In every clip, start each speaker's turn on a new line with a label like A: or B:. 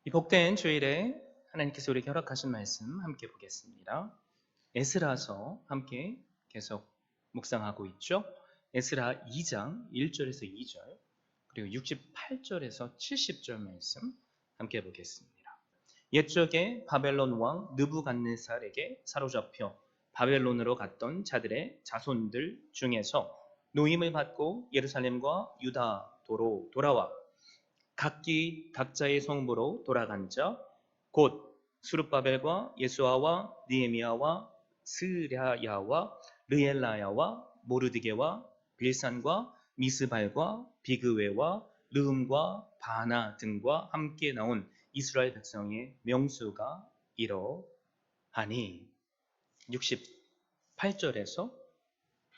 A: 이 복된 주일에 하나님께서 우리에게 허락하신 말씀 함께 보겠습니다. 에스라서 함께 계속 묵상하고 있죠. 에스라 2장 1절에서 2절 그리고 68절에서 70절 말씀 함께 보겠습니다. 옛적에 바벨론 왕 느부갓네살에게 사로잡혀 바벨론으로 갔던 자들의 자손들 중에서 노임을 받고 예루살렘과 유다도로 돌아와 각기 각자의 성부로 돌아간 자, 곧 수룹바벨과 예수아와 느헤미야와 스랴야와 르엘라야와 모르드게와 빌산과 미스발과 비그웨와 르음과 바나 등과 함께 나온 이스라엘 백성의 명수가 이러하니 68절에서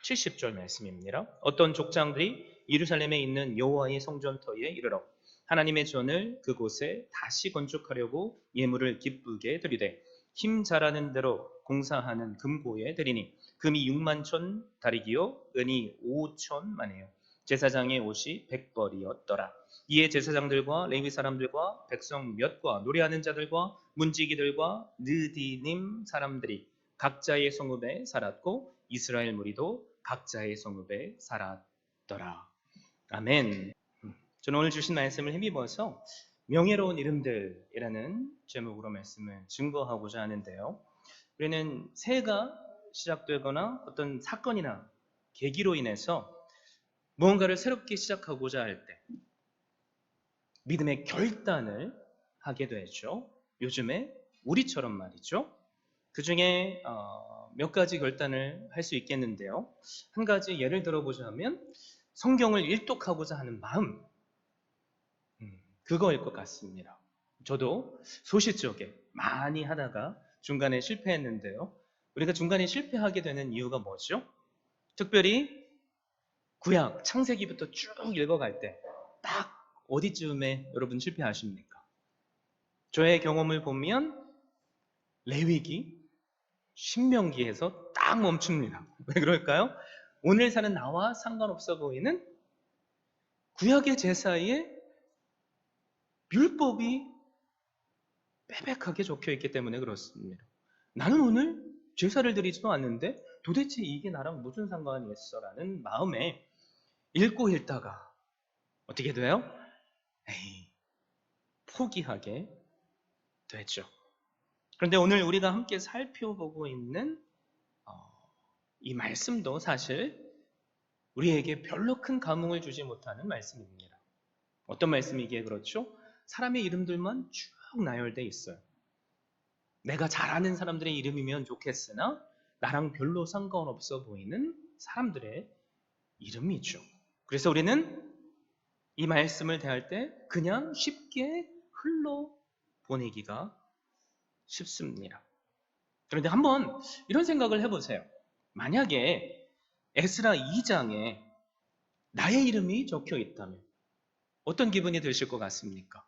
A: 70절 말씀입니다. 어떤 족장들이 예루살렘에 있는 여호와의 성전터에 이르러 하나님의 전을 그곳에 다시 건축하려고 예물을 기쁘게 드리되 힘 잘하는 대로 공사하는 금고에 드리니 금이 6만 천 다리기요 은이 5천만이요 제사장의 옷이 100벌이었더라. 이에 제사장들과 레위 사람들과 백성 몇과 노래하는 자들과 문지기들과 느디님 사람들이 각자의 성읍에 살았고 이스라엘 무리도 각자의 성읍에 살았더라. 아멘. 저는 오늘 주신 말씀을 힘입어서 명예로운 이름들이라는 제목으로 말씀을 증거하고자 하는데요. 우리는 새해가 시작되거나 어떤 사건이나 계기로 인해서 무언가를 새롭게 시작하고자 할 때 믿음의 결단을 하게 되죠. 요즘에 우리처럼 말이죠. 그 중에 몇 가지 결단을 할 수 있겠는데요. 한 가지 예를 들어보자면 성경을 일독하고자 하는 마음, 그거일 것 같습니다. 저도 소시적에 많이 하다가 중간에 실패했는데요. 우리가 중간에 실패하게 되는 이유가 뭐죠? 특별히 구약 창세기부터 쭉 읽어갈 때 딱 어디쯤에 여러분 실패하십니까? 저의 경험을 보면 레위기, 신명기에서 딱 멈춥니다. 왜 그럴까요? 오늘 사는 나와 상관없어 보이는 구약의 제사에 율법이 빼백하게 적혀있기 때문에 그렇습니다. 나는 오늘 제사를 드리지도 않는데 도대체 이게 나랑 무슨 상관이 있어? 라는 마음에 읽고 읽다가 어떻게 돼요? 에이, 포기하게 되죠. 그런데 오늘 우리가 함께 살펴보고 있는 이 말씀도 사실 우리에게 별로 큰 감흥을 주지 못하는 말씀입니다. 어떤 말씀이기에 그렇죠? 사람의 이름들만 쭉 나열되어 있어요. 내가 잘 아는 사람들의 이름이면 좋겠으나 나랑 별로 상관없어 보이는 사람들의 이름이죠. 그래서 우리는 이 말씀을 대할 때 그냥 쉽게 흘러보내기가 쉽습니다. 그런데 한번 이런 생각을 해보세요. 만약에 에스라 2장에 나의 이름이 적혀 있다면 어떤 기분이 드실 것 같습니까?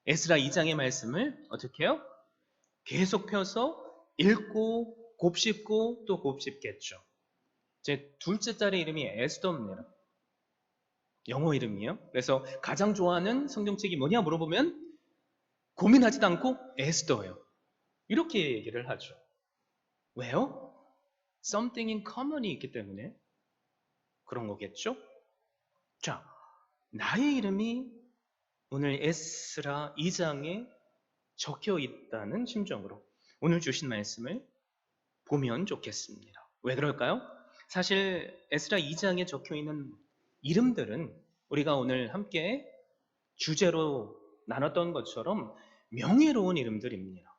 A: 에스라 2장의 말씀을 어떻게 해요? 계속 펴서 읽고 곱씹고 또 곱씹겠죠. 제 둘째 딸의 이름이 에스더입니다. 영어 이름이에요. 그래서 가장 좋아하는 성경책이 뭐냐 물어보면 고민하지도 않고 에스더예요. 이렇게 얘기를 하죠. 왜요? Something in common이 있기 때문에 그런 거겠죠? 자, 나의 이름이 오늘 에스라 2장에 적혀 있다는 심정으로 오늘 주신 말씀을 보면 좋겠습니다. 왜 그럴까요? 사실 에스라 2장에 적혀 있는 이름들은 우리가 오늘 함께 주제로 나눴던 것처럼 명예로운 이름들입니다.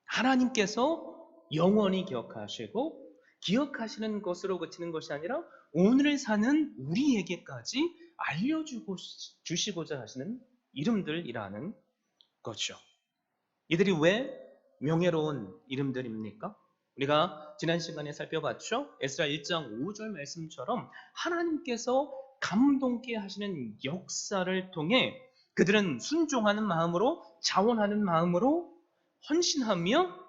A: 하나님께서 영원히 기억하시고 기억하시는 것으로 그치는 것이 아니라 오늘을 사는 우리에게까지 알려주시고자 하시는 이름들이라는 거죠. 이들이 왜 명예로운 이름들입니까? 우리가 지난 시간에 살펴봤죠? 에스라 1장 5절 말씀처럼 하나님께서 감동케 하시는 역사를 통해 그들은 순종하는 마음으로 자원하는 마음으로 헌신하며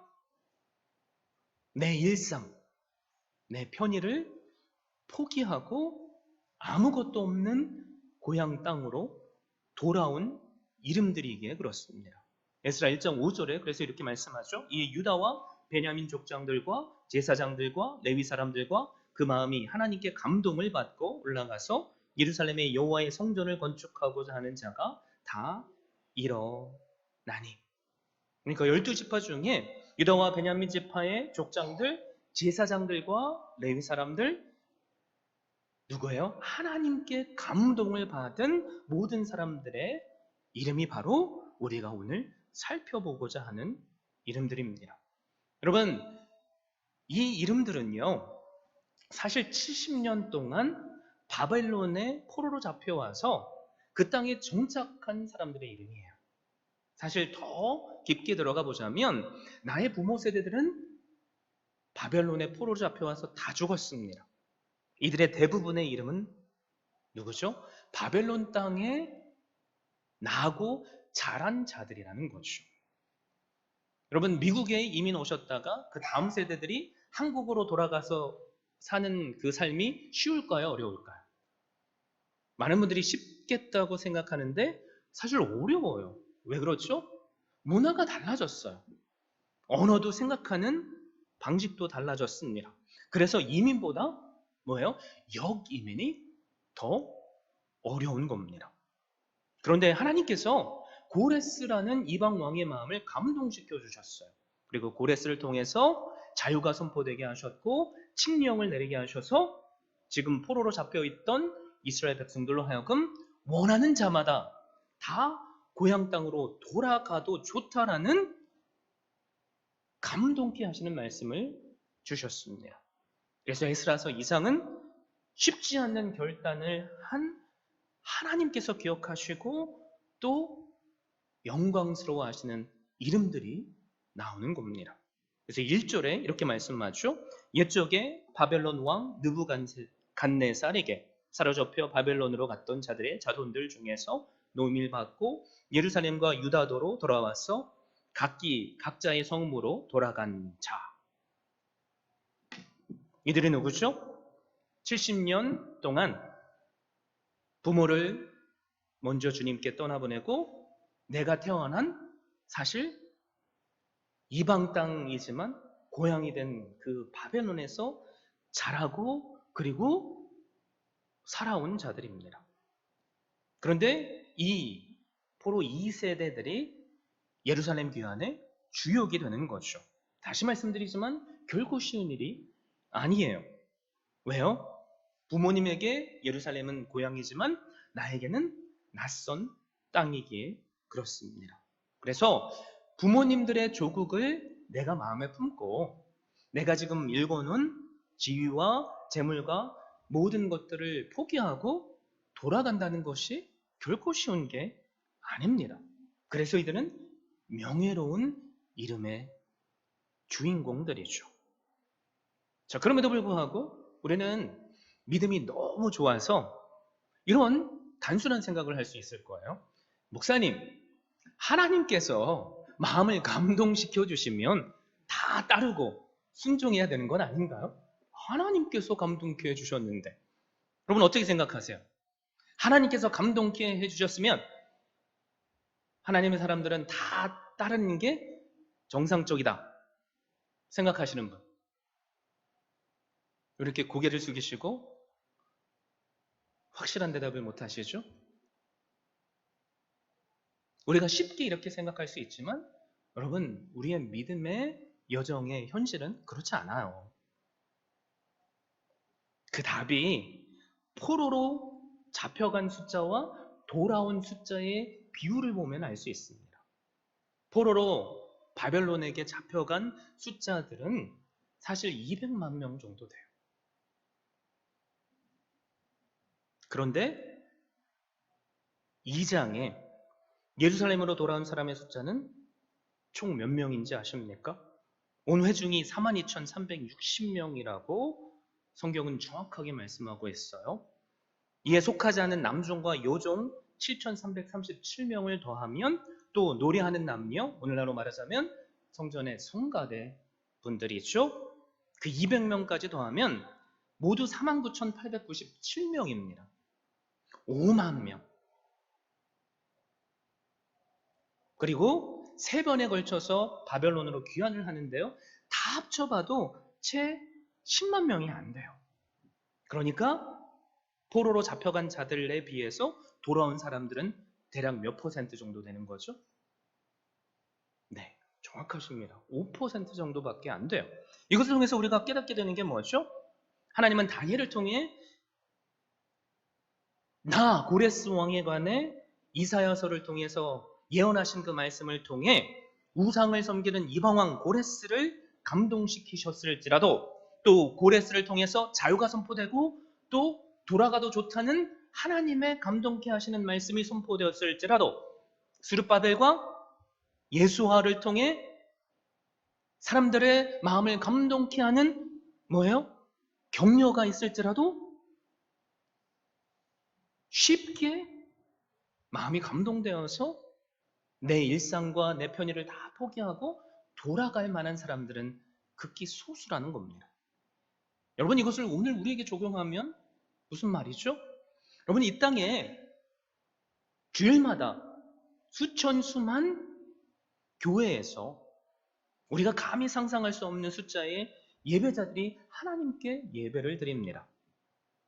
A: 내 일상, 내 편의를 포기하고 아무것도 없는 고향 땅으로 돌아온 이름들이기에 그렇습니다. 에스라 1장 5절에 그래서 이렇게 말씀하죠. 이 유다와 베냐민 족장들과 제사장들과 레위 사람들과 그 마음이 하나님께 감동을 받고 올라가서 예루살렘의 여호와의 성전을 건축하고자 하는 자가 다 일어나니. 그러니까 12지파 중에 유다와 베냐민 지파의 족장들, 제사장들과 레위 사람들, 누구예요? 하나님께 감동을 받은 모든 사람들의 이름이 바로 우리가 오늘 살펴보고자 하는 이름들입니다. 여러분, 이 이름들은요, 사실 70년 동안 바벨론의 포로로 잡혀와서 그 땅에 정착한 사람들의 이름이에요. 사실 더 깊게 들어가 보자면 나의 부모 세대들은 바벨론의 포로로 잡혀와서 다 죽었습니다. 이들의 대부분의 이름은 누구죠? 바벨론 땅에 나고 자란 자들이라는 거죠. 여러분, 미국에 이민 오셨다가 그 다음 세대들이 한국으로 돌아가서 사는 그 삶이 쉬울까요? 어려울까요? 많은 분들이 쉽겠다고 생각하는데 사실 어려워요. 왜 그렇죠? 문화가 달라졌어요. 언어도 생각하는 방식도 달라졌습니다. 그래서 이민보다 뭐예요? 역이민이 더 어려운 겁니다. 그런데 하나님께서 고레스라는 이방 왕의 마음을 감동시켜 주셨어요. 그리고 고레스를 통해서 자유가 선포되게 하셨고 칙령을 내리게 하셔서 지금 포로로 잡혀있던 이스라엘 백성들로 하여금 원하는 자마다 다 고향 땅으로 돌아가도 좋다라는 감동케 하시는 말씀을 주셨습니다. 그래서 에스라서 2장은 쉽지 않는 결단을 한 하나님께서 기억하시고 또 영광스러워 하시는 이름들이 나오는 겁니다. 그래서 1절에 이렇게 말씀하죠. 옛적에 바벨론 왕 느부갓네살에게 사로잡혀 바벨론으로 갔던 자들의 자손들 중에서 노임을 받고 예루살렘과 유다도로 돌아와서 각자의 성으로 돌아간 자. 이들이 누구죠? 70년 동안 부모를 먼저 주님께 떠나보내고 내가 태어난 사실 이방 땅이지만 고향이 된 그 바벨론에서 자라고 그리고 살아온 자들입니다. 그런데 이 포로 2세대들이 예루살렘 귀환의 주역이 되는 거죠. 다시 말씀드리지만 결코 쉬운 일이 아니에요. 왜요? 부모님에게 예루살렘은 고향이지만 나에게는 낯선 땅이기에 그렇습니다. 그래서 부모님들의 조국을 내가 마음에 품고 내가 지금 일궈놓은 지위와 재물과 모든 것들을 포기하고 돌아간다는 것이 결코 쉬운 게 아닙니다. 그래서 이들은 명예로운 이름의 주인공들이죠. 자, 그럼에도 불구하고 우리는 믿음이 너무 좋아서 이런 단순한 생각을 할 수 있을 거예요. 목사님, 하나님께서 마음을 감동시켜 주시면 다 따르고 순종해야 되는 건 아닌가요? 하나님께서 감동케 해주셨는데. 여러분 어떻게 생각하세요? 하나님께서 감동케 해주셨으면 하나님의 사람들은 다 따르는 게 정상적이다 생각하시는 분. 이렇게 고개를 숙이시고 확실한 대답을 못 하시죠? 우리가 쉽게 이렇게 생각할 수 있지만 여러분 우리의 믿음의 여정의 현실은 그렇지 않아요. 그 답이 포로로 잡혀간 숫자와 돌아온 숫자의 비율을 보면 알 수 있습니다. 포로로 바벨론에게 잡혀간 숫자들은 사실 200만 명 정도 돼요. 그런데 2장에 예루살렘으로 돌아온 사람의 숫자는 총 몇 명인지 아십니까? 온 회중이 42,360명이라고 성경은 정확하게 말씀하고 있어요. 이에 속하지 않은 남종과 여종 7,337명을 더하면 또 노래하는 남녀, 오늘날로 말하자면 성전의 성가대 분들이죠. 그 200명까지 더하면 모두 49,897명입니다. 5만 명. 그리고 3번에 걸쳐서 바벨론으로 귀환을 하는데요. 다 합쳐봐도 채 10만 명이 안 돼요. 그러니까 포로로 잡혀간 자들에 비해서 돌아온 사람들은 대략 몇 퍼센트 정도 되는 거죠? 네, 정확하십니다. 5% 정도밖에 안 돼요. 이것을 통해서 우리가 깨닫게 되는 게 뭐죠? 하나님은 다니엘을 통해 고레스 왕에 관해 이사야서를 통해서 예언하신 그 말씀을 통해 우상을 섬기는 이방왕 고레스를 감동시키셨을지라도 또 고레스를 통해서 자유가 선포되고 또 돌아가도 좋다는 하나님의 감동케 하시는 말씀이 선포되었을지라도 스룹바벨과 예수화를 통해 사람들의 마음을 감동케 하는 뭐예요? 격려가 있을지라도 쉽게 마음이 감동되어서 내 일상과 내 편의를 다 포기하고 돌아갈 만한 사람들은 극히 소수라는 겁니다. 여러분, 이것을 오늘 우리에게 적용하면 무슨 말이죠? 여러분, 이 땅에 주일마다 수천 수만 교회에서 우리가 감히 상상할 수 없는 숫자의 예배자들이 하나님께 예배를 드립니다.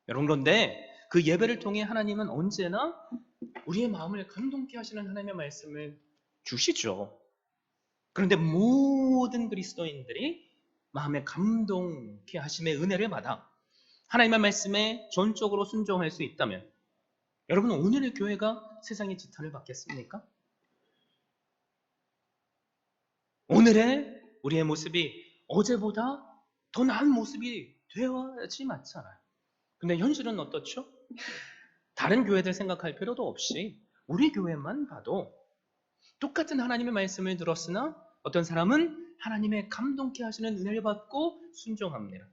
A: 여러분, 그런데 그 예배를 통해 하나님은 언제나 우리의 마음을 감동케 하시는 하나님의 말씀을 주시죠. 그런데 모든 그리스도인들이 마음에 감동케 하심의 은혜를 받아 하나님의 말씀에 전적으로 순종할 수 있다면 여러분, 오늘의 교회가 세상의 지탄을 받겠습니까? 오늘의 우리의 모습이 어제보다 더 나은 모습이 되어야지 맞잖아요. 근데 현실은 어떻죠? 다른 교회들 생각할 필요도 없이 우리 교회만 봐도 똑같은 하나님의 말씀을 들었으나 어떤 사람은 하나님의 감동케 하시는 은혜를 받고 순종합니다.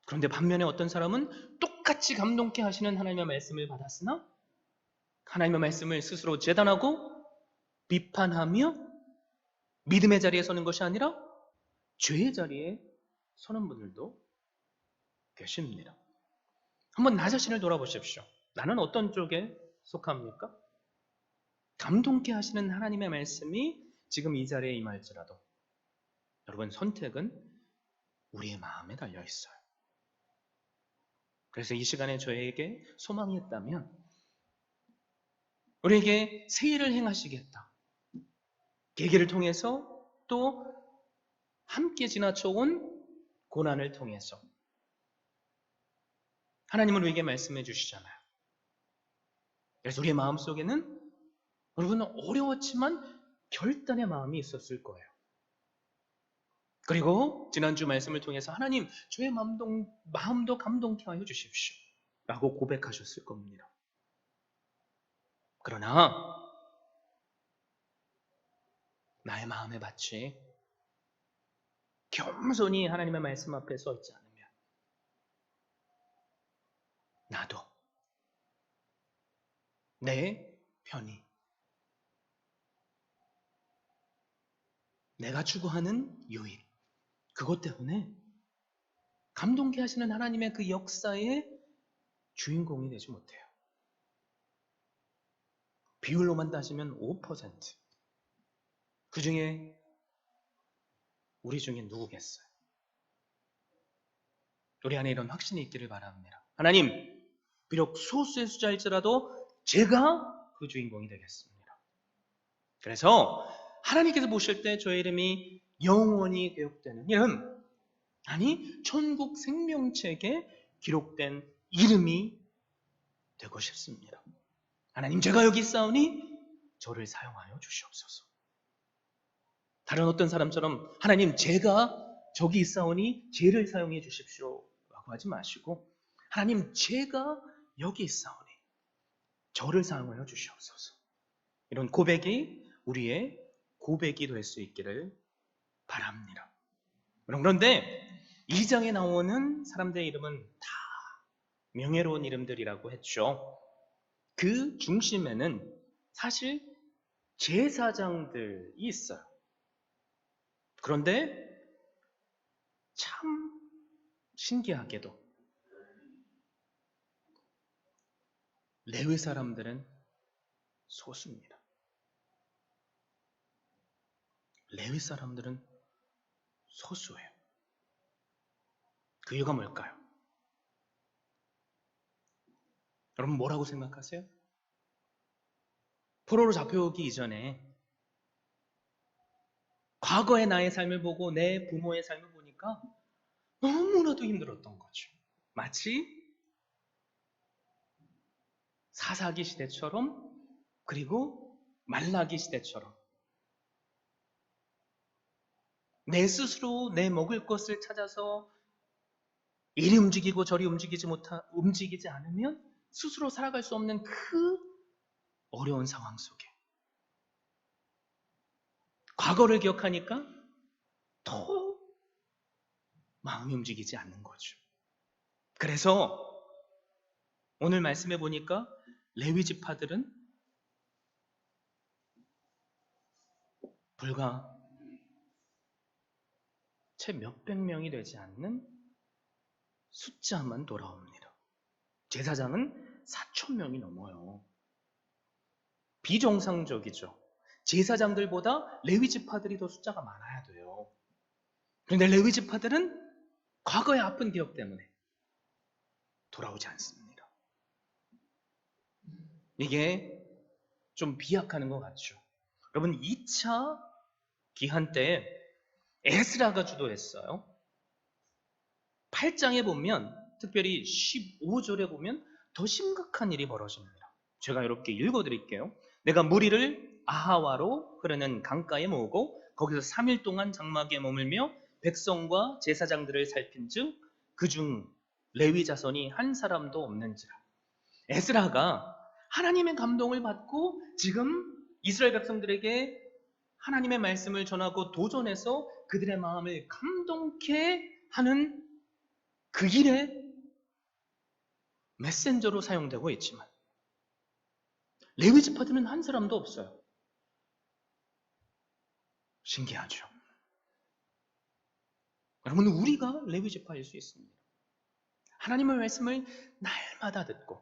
A: 그런데 반면에 어떤 사람은 똑같이 감동케 하시는 하나님의 말씀을 받았으나 하나님의 말씀을 스스로 재단하고 비판하며 믿음의 자리에 서는 것이 아니라 죄의 자리에 서는 분들도 계십니다. 한번 나 자신을 돌아보십시오. 나는 어떤 쪽에 속합니까? 감동케 하시는 하나님의 말씀이 지금 이 자리에 임할지라도 여러분, 선택은 우리의 마음에 달려 있어요. 그래서 이 시간에 저에게 소망이 있다면 우리에게 새 일을 행하시겠다. 계기를 통해서 또 함께 지나쳐온 고난을 통해서 하나님은 우리에게 말씀해 주시잖아요. 그래서 우리의 마음속에는 여러분 어려웠지만 결단의 마음이 있었을 거예요. 그리고 지난주 말씀을 통해서 하나님, 저의 마음도 감동케 하여 주십시오 라고 고백하셨을 겁니다. 그러나 나의 마음의 밭이 겸손히 하나님의 말씀 앞에 서 있지 않으면 나도 내 편이 내가 추구하는 유익 그것 때문에 감동케 하시는 하나님의 그 역사의 주인공이 되지 못해요. 비율로만 따지면 5%. 그 중에 우리 중에 누구겠어요? 우리 안에 이런 확신이 있기를 바랍니다. 하나님, 비록 소수의 숫자일지라도 제가 그 주인공이 되겠습니다. 그래서 하나님께서 보실 때 저의 이름이 영원히 기록되는 이름, 아니 천국 생명책에 기록된 이름이 되고 싶습니다. 하나님, 제가 여기 있사오니 저를 사용하여 주시옵소서. 다른 어떤 사람처럼 하나님, 제가 저기 있사오니 쟤를 사용해 주십시오 라고 하지 마시고 하나님, 제가 여기 있사오니 저를 사용하여 주시옵소서. 이런 고백이 우리의 고백이 될 수 있기를 바랍니다. 그런데 이 장에 나오는 사람들의 이름은 다 명예로운 이름들이라고 했죠. 그 중심에는 사실 제사장들이 있어요. 그런데 참 신기하게도 레위 사람들은 소수입니다. 레위 사람들은 소수예요. 그 이유가 뭘까요? 여러분 뭐라고 생각하세요? 포로로 잡혀오기 이전에 과거의 나의 삶을 보고 내 부모의 삶을 보니까 너무나도 힘들었던 거죠. 마치 사사기 시대처럼 그리고 말라기 시대처럼 내 스스로 내 먹을 것을 찾아서 이리 움직이고 저리 움직이지 않으면 스스로 살아갈 수 없는 그 어려운 상황 속에 과거를 기억하니까 더 마음이 움직이지 않는 거죠. 그래서 오늘 말씀해 보니까 레위 지파들은 불과 채 몇백 명이 되지 않는 숫자만 돌아옵니다. 제사장은 4천 명이 넘어요. 비정상적이죠. 제사장들보다 레위 지파들이 더 숫자가 많아야 돼요. 그런데 레위 지파들은 과거의 아픈 기억 때문에 돌아오지 않습니다. 이게 좀 비약하는 것 같죠. 여러분 2차 기한 때 에스라가 주도했어요. 8장에 보면 특별히 15절에 보면 더 심각한 일이 벌어집니다. 제가 이렇게 읽어드릴게요. 내가 무리를 아하와로 흐르는 강가에 모으고 거기서 3일 동안 장막에 머물며 백성과 제사장들을 살핀즉 그중 레위 자손이 한 사람도 없는지라. 에스라가 하나님의 감동을 받고 지금 이스라엘 백성들에게 하나님의 말씀을 전하고 도전해서 그들의 마음을 감동케 하는 그 일에 메신저로 사용되고 있지만 레위 지파들은 한 사람도 없어요. 신기하죠. 여러분 우리가 레위 지파일 수 있습니다. 하나님의 말씀을 날마다 듣고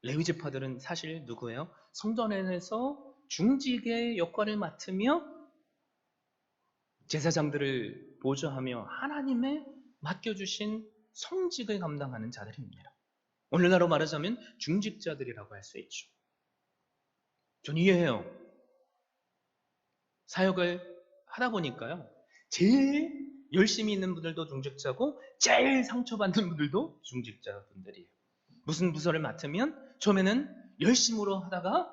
A: 레위 지파들은 사실 누구예요? 성전 안에서 중직의 역할을 맡으며 제사장들을 보조하며 하나님의 맡겨주신 성직을 감당하는 자들입니다. 오늘날로 말하자면 중직자들이라고 할 수 있죠. 전 이해해요. 사역을 하다 보니까요. 제일 열심히 있는 분들도 중직자고 제일 상처받는 분들도 중직자분들이에요. 무슨 부서를 맡으면 처음에는 열심으로 하다가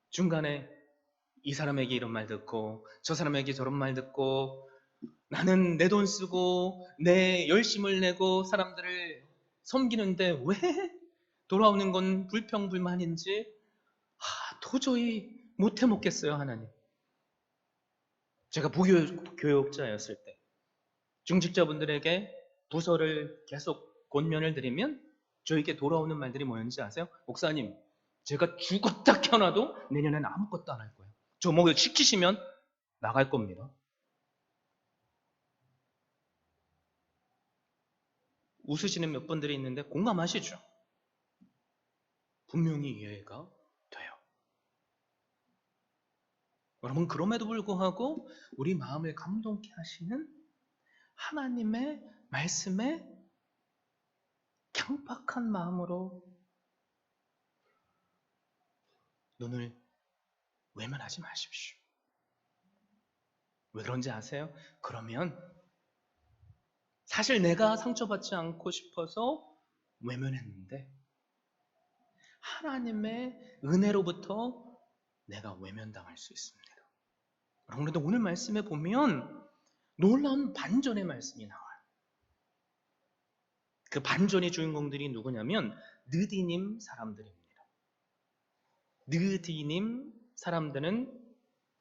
A: 중간에 이 사람에게 이런 말 듣고 저 사람에게 저런 말 듣고 나는 내 돈 쓰고 내 열심을 내고 사람들을 섬기는데 왜 돌아오는 건 불평불만인지 도저히 못해 먹겠어요, 하나님. 제가 부교육자였을 때 중직자분들에게 부서를 계속 권면을 드리면 저에게 돌아오는 말들이 뭐였는지 아세요? 목사님, 제가 죽었다 켜놔도 내년에는 아무것도 안 할 거예요. 저 뭐 시키시면 나갈 겁니다. 웃으시는 몇 분들이 있는데 공감하시죠? 분명히 이해가 돼요. 여러분 그럼에도 불구하고 우리 마음을 감동케 하시는 하나님의 말씀에 강박한 마음으로 눈을 외면하지 마십시오. 왜 그런지 아세요? 그러면 사실 내가 상처받지 않고 싶어서 외면했는데 하나님의 은혜로부터 내가 외면당할 수 있습니다. 그런데 오늘 말씀에 보면 놀라운 반전의 말씀이 나와요. 그 반전의 주인공들이 누구냐면 느디님 사람들입니다. 느디님 사람들은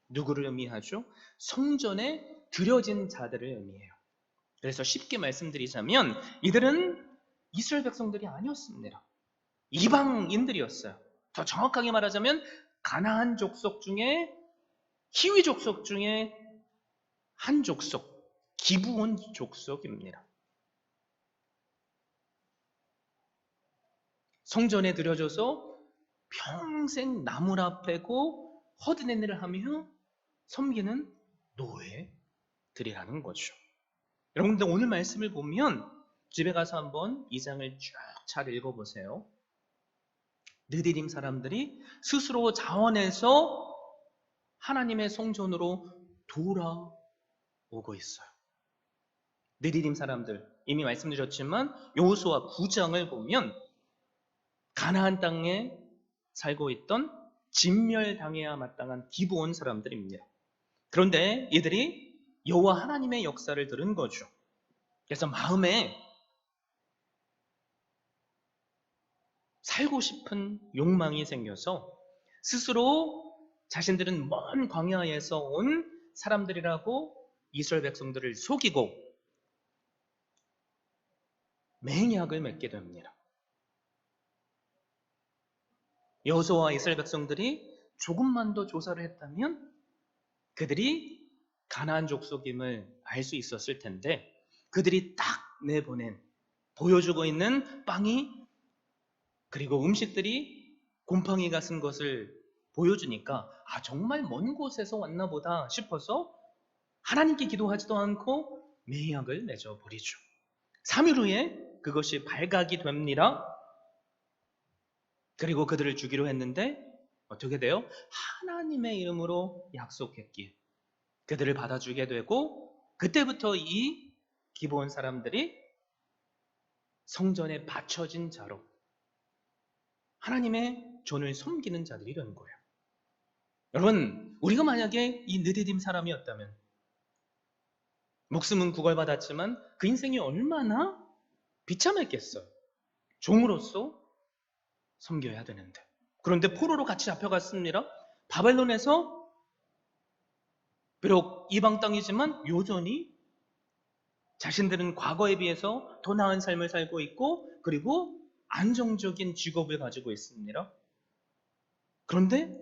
A: 누구를 의미하죠? 성전에 들여진 자들을 의미해요. 그래서 쉽게 말씀드리자면 이들은 이스라엘 백성들이 아니었습니다. 이방인들이었어요. 더 정확하게 말하자면 가나안 족속 중에 히위 족속 중에 한 족속, 기브온 족속입니다. 성전에 들여져서 평생 나무라 패고 허드렛 일을 하며 섬기는 노예들이라는 거죠. 여러분들 오늘 말씀을 보면 집에 가서 한번 이 장을 쭉 잘 읽어보세요. 느디딤 사람들이 스스로 자원해서 하나님의 성전으로 돌아오고 있어요. 느디딤 사람들, 이미 말씀드렸지만 여호수아 9장을 보면 가나안 땅에 살고 있던 진멸당해야 마땅한 기브온 사람들입니다. 그런데 이들이 여호와 하나님의 역사를 들은 거죠. 그래서 마음에 살고 싶은 욕망이 생겨서 스스로 자신들은 먼 광야에서 온 사람들이라고 이스라엘 백성들을 속이고 맹약을 맺게 됩니다. 여호수아와 이스라엘 백성들이 조금만 더 조사를 했다면 그들이 가나안 족속임을 알 수 있었을 텐데 그들이 딱 내보낸 보여주고 있는 빵이 그리고 음식들이 곰팡이가 쓴 것을 보여주니까 정말 먼 곳에서 왔나 보다 싶어서 하나님께 기도하지도 않고 맹약을 맺어버리죠. 3일 후에 그것이 발각이 됩니다. 그리고 그들을 죽이려 했는데 어떻게 돼요? 하나님의 이름으로 약속했기에 그들을 받아주게 되고 그때부터 이 기브온 사람들이 성전에 바쳐진 자로 하나님의 존을 섬기는 자들이 된 거예요. 여러분, 우리가 만약에 이 느디딤 사람이었다면 목숨은 구걸받았지만 그 인생이 얼마나 비참했겠어요. 종으로서 섬겨야 되는데. 그런데 포로로 같이 잡혀갔습니다. 바벨론에서 비록 이방 땅이지만 여전히 자신들은 과거에 비해서 더 나은 삶을 살고 있고 그리고 안정적인 직업을 가지고 있습니다. 그런데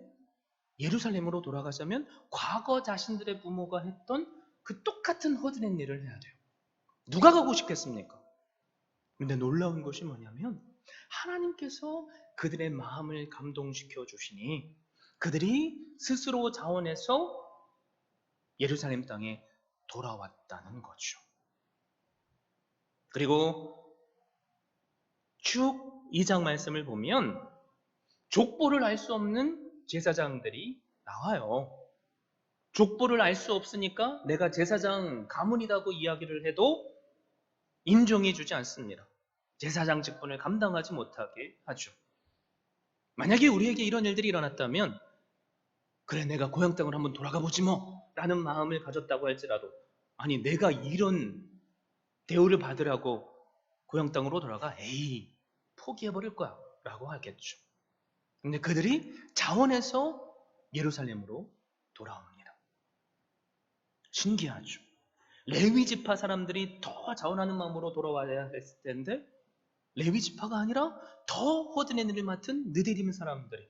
A: 예루살렘으로 돌아가자면 과거 자신들의 부모가 했던 그 똑같은 허드렛 일을 해야 돼요. 누가 가고 싶겠습니까? 그런데 놀라운 것이 뭐냐면 하나님께서 그들의 마음을 감동시켜 주시니 그들이 스스로 자원해서 예루살렘 땅에 돌아왔다는 거죠. 그리고 쭉 2장 말씀을 보면 족보를 알 수 없는 제사장들이 나와요. 족보를 알 수 없으니까 내가 제사장 가문이라고 이야기를 해도 인정해 주지 않습니다. 제사장 직분을 감당하지 못하게 하죠. 만약에 우리에게 이런 일들이 일어났다면 그래 내가 고향 땅으로 한번 돌아가 보지 뭐 라는 마음을 가졌다고 할지라도 아니 내가 이런 대우를 받으라고 고향 땅으로 돌아가 에이 포기해버릴 거야 라고 하겠죠. 근데 그들이 자원해서 예루살렘으로 돌아옵니다. 신기하죠. 레위 지파 사람들이 더 자원하는 마음으로 돌아와야 했을 텐데 레위 지파가 아니라 더 허드렛 일을 맡은 느디딤 사람들이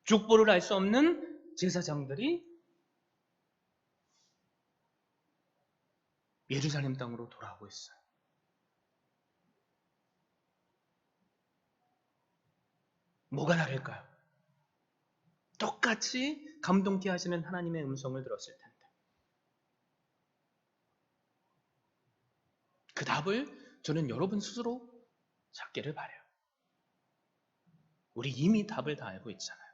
A: 족보를 알 수 없는 제사장들이 예루살렘 땅으로 돌아오고 있어요. 뭐가 다를까요? 똑같이 감동케 하시는 하나님의 음성을 들었을 텐데 그 답을 저는 여러분 스스로 찾기를 바라요. 우리 이미 답을 다 알고 있잖아요.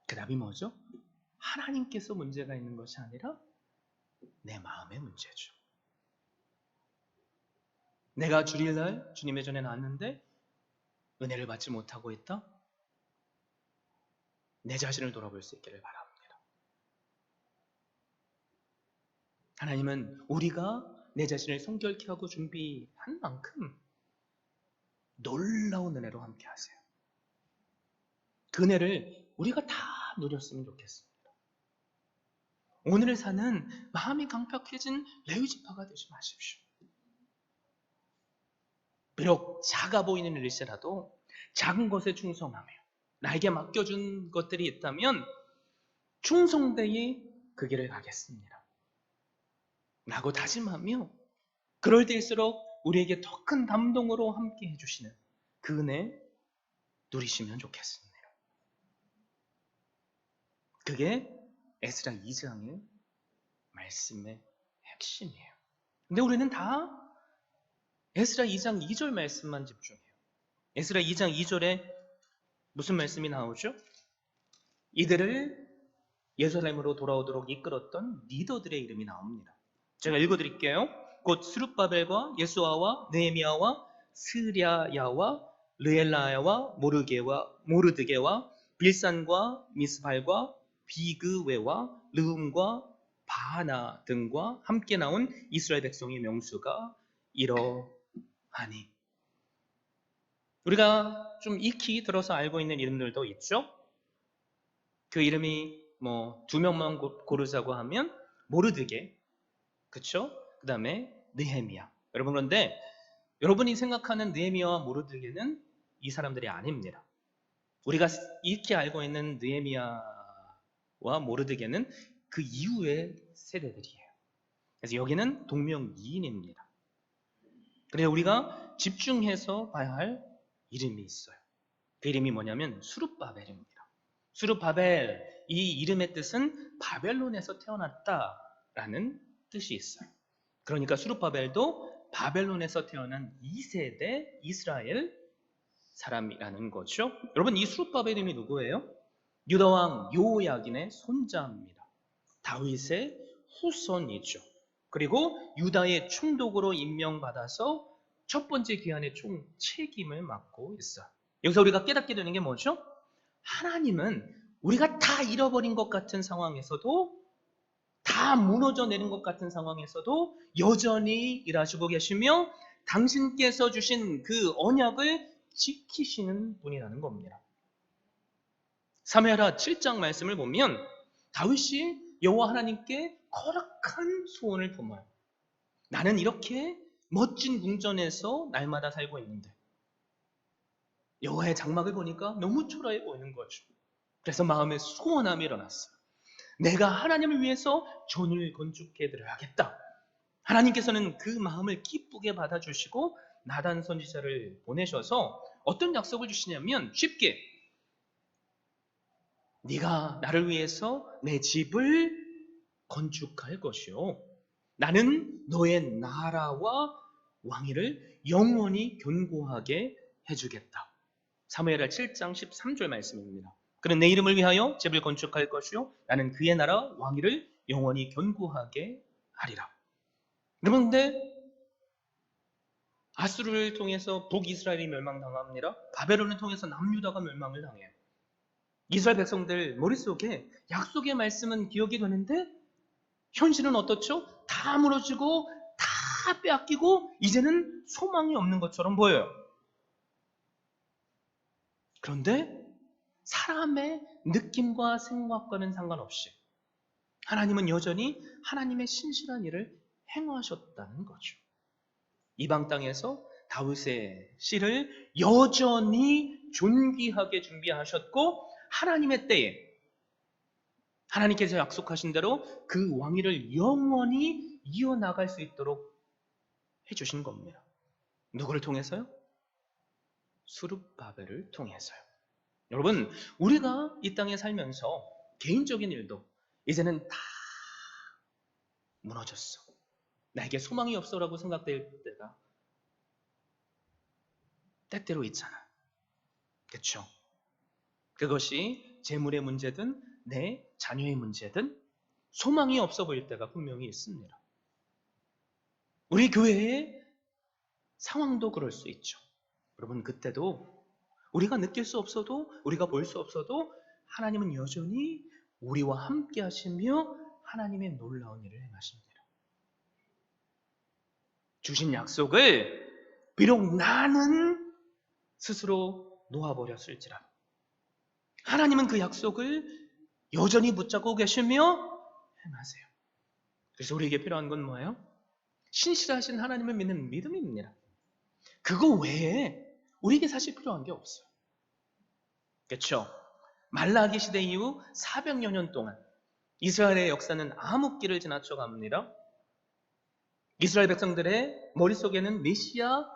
A: 그 답이 뭐죠? 하나님께서 문제가 있는 것이 아니라 내 마음의 문제죠. 내가 주일날 주님의 전에 나왔는데 은혜를 받지 못하고 있다? 내 자신을 돌아볼 수 있기를 바랍니다. 하나님은 우리가 내 자신을 성결케 하고 준비한 만큼 놀라운 은혜로 함께 하세요. 그 은혜를 우리가 다 누렸으면 좋겠습니다. 오늘을 사는 마음이 강팍해진 레위 지파가 되지 마십시오. 비록 작아 보이는 일일지라도 작은 것에 충성하며 나에게 맡겨준 것들이 있다면 충성되이 그 길을 가겠습니다. 라고 다짐하며 그럴 때일수록 우리에게 더 큰 감동으로 함께 해주시는 그 은혜 누리시면 좋겠습니다. 그게 에스라 2장의 말씀의 핵심이에요. 근데 우리는 다 에스라 2장 2절 말씀만 집중해요. 에스라 2장 2절에 무슨 말씀이 나오죠? 이들을 예루살렘으로 돌아오도록 이끌었던 리더들의 이름이 나옵니다. 제가 읽어드릴게요. 곧 스룹바벨과 예수아와 느헤미야와 스랴야와 르엘라야와 모르드게와 빌산과 미스발과 비그웨와 르움과 바하나 등과 함께 나온 이스라엘 백성의 명수가 이러하니. 우리가 좀 익히 들어서 알고 있는 이름들도 있죠. 그 이름이 뭐 2명만 고르자고 하면 모르드게, 그쵸? 그 다음에 느헤미야. 여러분, 그런데 여러분이 생각하는 느헤미야와 모르드게는 이 사람들이 아닙니다. 우리가 익히 알고 있는 느헤미야와 모르드게는 그 이후의 세대들이에요. 그래서 여기는 동명이인입니다. 그래서 우리가 집중해서 봐야 할 이름이 있어요. 그 이름이 뭐냐면 수룹바벨입니다. 수룹바벨, 이 이름의 뜻은 바벨론에서 태어났다라는 뜻이 있어요. 그러니까 수룹바벨도 바벨론에서 태어난 2세대 이스라엘 사람이라는 거죠. 여러분, 이 수룹바벨이 누구예요? 유다왕 요야긴의 손자입니다. 다윗의 후손이죠. 그리고 유다의 총독으로 임명받아서 첫 번째 기한의 총 책임을 맡고 있어요. 여기서 우리가 깨닫게 되는 게 뭐죠? 하나님은 우리가 다 잃어버린 것 같은 상황에서도, 다 무너져 내린 것 같은 상황에서도 여전히 일하시고 계시며 당신께서 주신 그 언약을 지키시는 분이라는 겁니다. 사무엘하 7장 말씀을 보면 다윗이 여호와 하나님께 거룩한 소원을 품어요. 나는 이렇게 멋진 궁전에서 날마다 살고 있는데 여호와의 장막을 보니까 너무 초라해 보이는 거죠. 그래서 마음에 소원함이 일어났어요. 내가 하나님을 위해서 전을 건축해 드려야겠다. 하나님께서는 그 마음을 기쁘게 받아주시고 나단 선지자를 보내셔서 어떤 약속을 주시냐면, 쉽게 네가 나를 위해서 내 집을 건축할 것이요, 나는 너의 나라와 왕위를 영원히 견고하게 해주겠다. 사무엘하 7장 13절 말씀입니다. 그는 내 이름을 위하여 집을 건축할 것이요, 나는 그의 나라 왕위를 영원히 견고하게 하리라. 그런데 아수르를 통해서 북이스라엘이 멸망당합니다. 바벨론을 통해서 남유다가 멸망을 당해요. 이스라엘 백성들 머릿속에 약속의 말씀은 기억이 되는데 현실은 어떻죠? 다 무너지고 다 빼앗기고 이제는 소망이 없는 것처럼 보여요. 그런데 사람의 느낌과 생각과는 상관없이 하나님은 여전히 하나님의 신실한 일을 행하셨다는 거죠. 이방 땅에서 다윗의 씨를 여전히 존귀하게 준비하셨고, 하나님의 때에 하나님께서 약속하신 대로 그 왕위를 영원히 이어나갈 수 있도록 해주신 겁니다. 누구를 통해서요? 수룹바벨을 통해서요. 여러분, 우리가 이 땅에 살면서 개인적인 일도 이제는 다 무너졌어, 나에게 소망이 없어라고 생각될 때가 때때로 있잖아. 그렇죠? 그것이 재물의 문제든 내 자녀의 문제든 소망이 없어 보일 때가 분명히 있습니다. 우리 교회의 상황도 그럴 수 있죠. 여러분, 그때도 우리가 느낄 수 없어도, 우리가 볼 수 없어도 하나님은 여전히 우리와 함께 하시며 하나님의 놀라운 일을 행하십니다. 주신 약속을 비록 나는 스스로 놓아버렸을지라도 하나님은 그 약속을 여전히 붙잡고 계시며 행하세요. 그래서 우리에게 필요한 건 뭐예요? 신실하신 하나님을 믿는 믿음입니다. 그거 외에 우리에게 사실 필요한 게 없어요. 그렇죠? 말라기 시대 이후 400여 년 동안 이스라엘의 역사는 암흑기를 지나쳐 갑니다. 이스라엘 백성들의 머릿속에는 메시아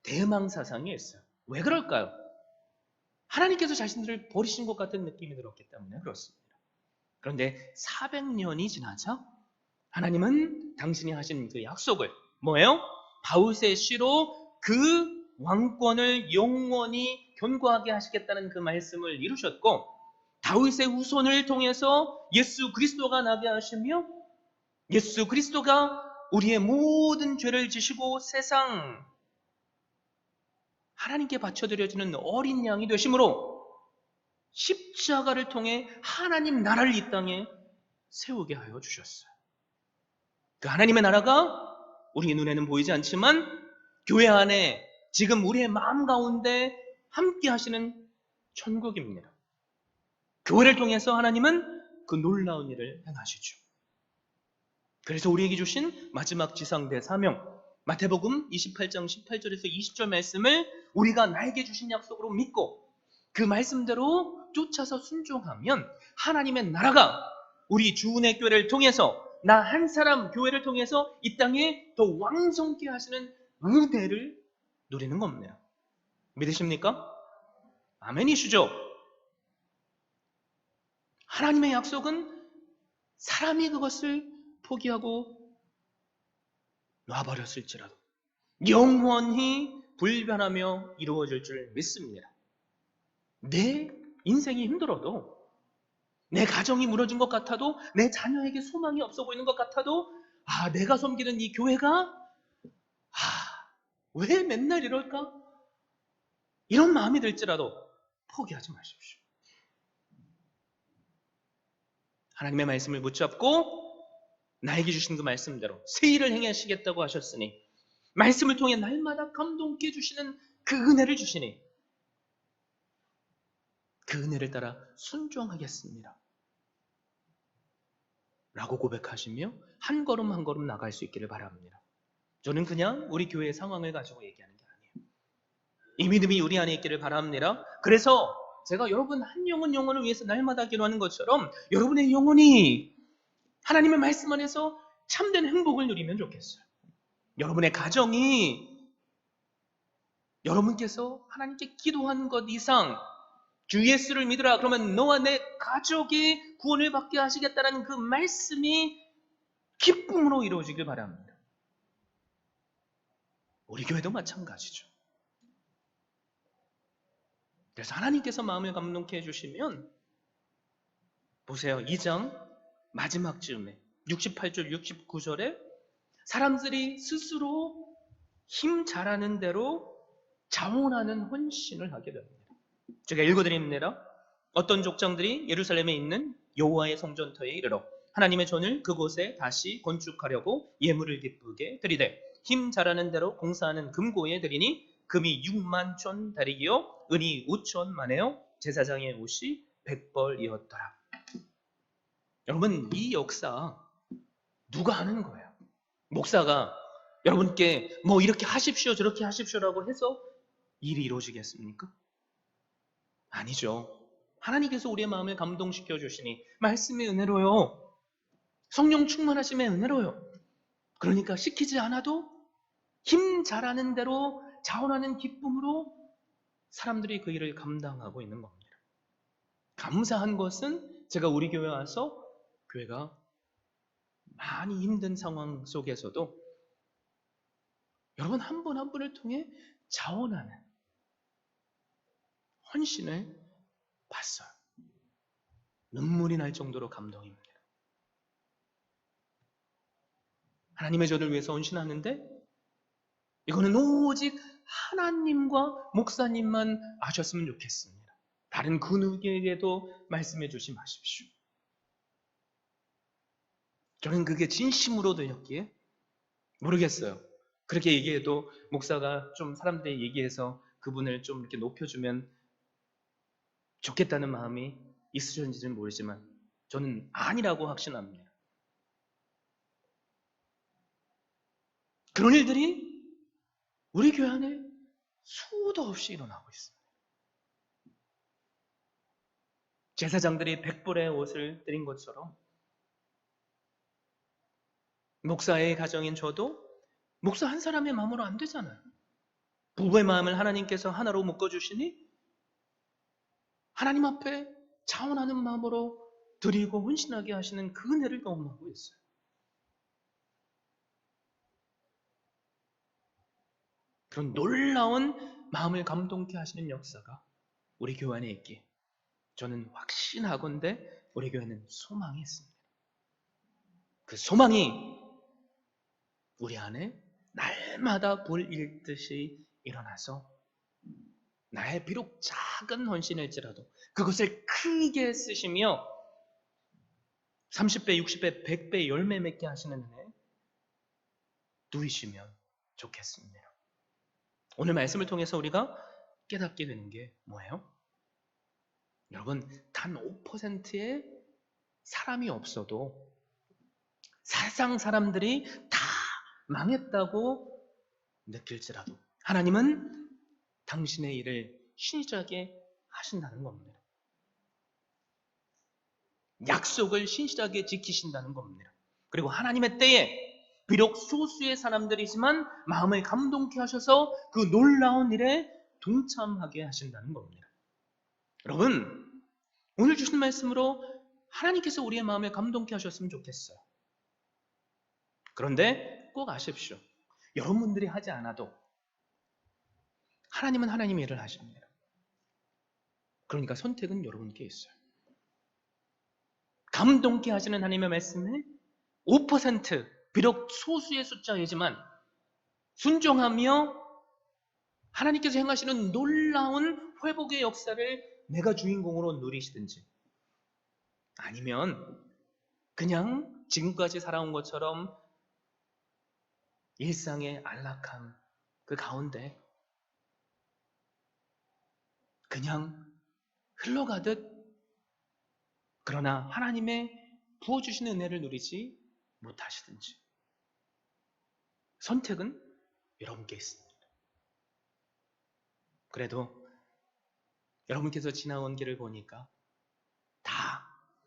A: 대망 사상이 있어요. 왜 그럴까요? 하나님께서 자신들을 버리신 것 같은 느낌이 들었기 때문에 그렇습니다. 그런데 400년이 지나자 하나님은 당신이 하신 그 약속을 뭐예요? 다윗의 씨로 그 왕권을 영원히 견고하게 하시겠다는 그 말씀을 이루셨고 다윗의 후손을 통해서 예수 그리스도가 나게 하시며 예수 그리스도가 우리의 모든 죄를 지시고 세상 하나님께 바쳐드려지는 어린 양이 되심으로 십자가를 통해 하나님 나라를 이 땅에 세우게 하여 주셨어요. 그 하나님의 나라가 우리 눈에는 보이지 않지만 교회 안에 지금 우리의 마음 가운데 함께 하시는 천국입니다. 교회를 통해서 하나님은 그 놀라운 일을 행하시죠. 그래서 우리에게 주신 마지막 지상대 사명 마태복음 28장 18절에서 20절 말씀을 우리가 나에게 주신 약속으로 믿고 그 말씀대로 쫓아서 순종하면 하나님의 나라가 우리 주은혜 교회를 통해서 나 한 사람 교회를 통해서 이 땅에 더 왕성케 하시는 은혜를 누리는 겁니다. 믿으십니까? 아멘이시죠? 하나님의 약속은 사람이 그것을 포기하고 놔버렸을지라도 영원히 불변하며 이루어질 줄 믿습니다. 내 인생이 힘들어도 내 가정이 무너진 것 같아도 내 자녀에게 소망이 없어 보이는 것 같아도 내가 섬기는 이 교회가 왜 맨날 이럴까? 이런 마음이 들지라도 포기하지 마십시오. 하나님의 말씀을 붙잡고 나에게 주신 그 말씀대로 새 일을 행하시겠다고 하셨으니 말씀을 통해 날마다 감동케 해주시는 그 은혜를 주시니 그 은혜를 따라 순종하겠습니다 라고 고백하시며 한 걸음 한 걸음 나갈 수 있기를 바랍니다. 저는 그냥 우리 교회의 상황을 가지고 얘기하는 게 아니에요. 이 믿음이 우리 안에 있기를 바랍니다. 그래서 제가 여러분 한 영혼을 위해서 날마다 기도하는 것처럼 여러분의 영혼이 하나님의 말씀 안에서 참된 행복을 누리면 좋겠어요. 여러분의 가정이 여러분께서 하나님께 기도한 것 이상 주 예수를 믿으라 그러면 너와 내 가족이 구원을 받게 하시겠다는 그 말씀이 기쁨으로 이루어지길 바랍니다. 우리 교회도 마찬가지죠. 그래서 하나님께서 마음을 감동케 해주시면 보세요. 2장 마지막 즈음에 68절 69절에 사람들이 스스로 힘 잘하는 대로 자원하는 헌신을 하게 됩니다. 제가 읽어드립니다. 어떤 족장들이 예루살렘에 있는 여호와의 성전터에 이르러 하나님의 전을 그곳에 다시 건축하려고 예물을 기쁘게 드리되 힘 잘하는 대로 공사하는 금고에 드리니 금이 6만 촌 다리기요 은이 5천 만에요 제사장의 옷이 100벌이었더라. 여러분 이 역사 누가 하는 거예요? 목사가 여러분께 뭐 이렇게 하십시오 저렇게 하십시오라고 해서 일이 이루어지겠습니까? 아니죠. 하나님께서 우리의 마음을 감동시켜 주시니 말씀의 은혜로요. 성령 충만하심의 은혜로요. 그러니까 시키지 않아도 힘 잘하는 대로 자원하는 기쁨으로 사람들이 그 일을 감당하고 있는 겁니다. 감사한 것은 제가 우리 교회 와서 교회가 많이 힘든 상황 속에서도 여러분 한 분 한 분을 통해 자원하는 헌신을 봤어요. 눈물이 날 정도로 감동입니다. 하나님의 전을 위해서 헌신하는데 이거는 오직 하나님과 목사님만 아셨으면 좋겠습니다. 다른 그 누구에게도 말씀해 주지 마십시오. 저는 그게 진심으로 되었기에 모르겠어요. 그렇게 얘기해도 목사가 좀 사람들이 얘기해서 그분을 좀 이렇게 높여주면 좋겠다는 마음이 있으셨는지는 모르지만 저는 아니라고 확신합니다. 그런 일들이 우리 교회 안에 수도 없이 일어나고 있습니다. 제사장들이 100벌의 옷을 드린 것처럼 목사의 가정인 저도 목사 한 사람의 마음으로 안 되잖아요. 부부의 마음을 하나님께서 하나로 묶어주시니 하나님 앞에 자원하는 마음으로 드리고 헌신하게 하시는 그 은혜를 경험하고 있어요. 그런 놀라운 마음을 감동케 하시는 역사가 우리 교회 안에 있기에 저는 확신하건대 우리 교회는 소망이 있습니다. 그 소망이 우리 안에 날마다 불 일듯이 일어나서 나의 비록 작은 헌신일지라도 그것을 크게 쓰시며 30배, 60배, 100배 열매 맺게 하시는 은혜 누이시면 좋겠습니다. 오늘 말씀을 통해서 우리가 깨닫게 되는 게 뭐예요? 여러분, 단 5%의 사람이 없어도 세상 사람들이 다 망했다고 느낄지라도 하나님은 당신의 일을 신실하게 하신다는 겁니다. 약속을 신실하게 지키신다는 겁니다. 그리고 하나님의 때에 비록 소수의 사람들이지만 마음을 감동케 하셔서 그 놀라운 일에 동참하게 하신다는 겁니다. 여러분, 오늘 주신 말씀으로 하나님께서 우리의 마음을 감동케 하셨으면 좋겠어요. 그런데 꼭 아십시오. 여러분들이 하지 않아도 하나님은 하나님의 일을 하십니다. 그러니까 선택은 여러분께 있어요. 감동케 하시는 하나님의 말씀을 5% 비록 소수의 숫자이지만 순종하며 하나님께서 행하시는 놀라운 회복의 역사를 내가 주인공으로 누리시든지 아니면 그냥 지금까지 살아온 것처럼 일상의 안락함 그 가운데 그냥 흘러가듯 그러나 하나님의 부어주시는 은혜를 누리지 못하시든지 선택은 여러분께 있습니다. 그래도 여러분께서 지나온 길을 보니까 다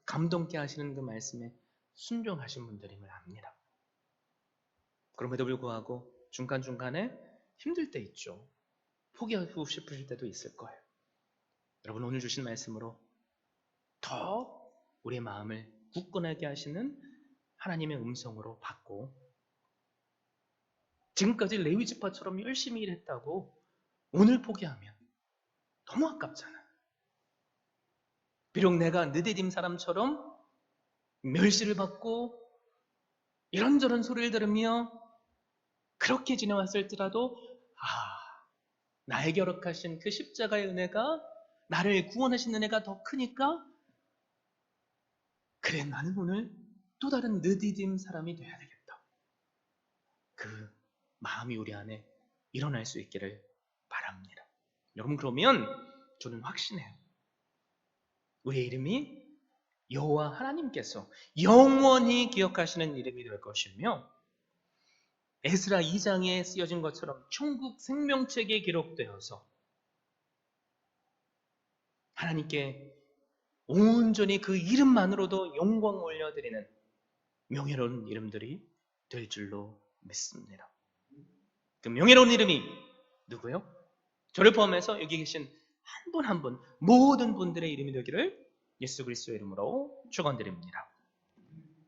A: 감동케 하시는 그 말씀에 순종하신 분들임을 압니다. 그럼에도 불구하고 중간중간에 힘들 때 있죠. 포기하고 싶으실 때도 있을 거예요. 여러분 오늘 주신 말씀으로 더 우리의 마음을 굳건하게 하시는 하나님의 음성으로 받고 지금까지 레위 지파처럼 열심히 일했다고 오늘 포기하면 너무 아깝잖아. 비록 내가 느디딤 사람처럼 멸시를 받고 이런저런 소리를 들으며 그렇게 지내왔을지라도 나에게 허락하신 그 십자가의 은혜가 나를 구원하신 은혜가 더 크니까 그래 나는 오늘 또 다른 느디딤 사람이 돼야 되겠다. 그 마음이 우리 안에 일어날 수 있기를 바랍니다. 여러분 그러면 저는 확신해요. 우리의 이름이 여호와 하나님께서 영원히 기억하시는 이름이 될 것이며 에스라 2장에 쓰여진 것처럼 천국 생명책에 기록되어서 하나님께 온전히 그 이름만으로도 영광 올려드리는 명예로운 이름들이 될 줄로 믿습니다. 그 명예로운 이름이 누구요? 저를 포함해서 여기 계신 한 분 한 분 모든 분들의 이름이 되기를 예수 그리스도의 이름으로 축원드립니다.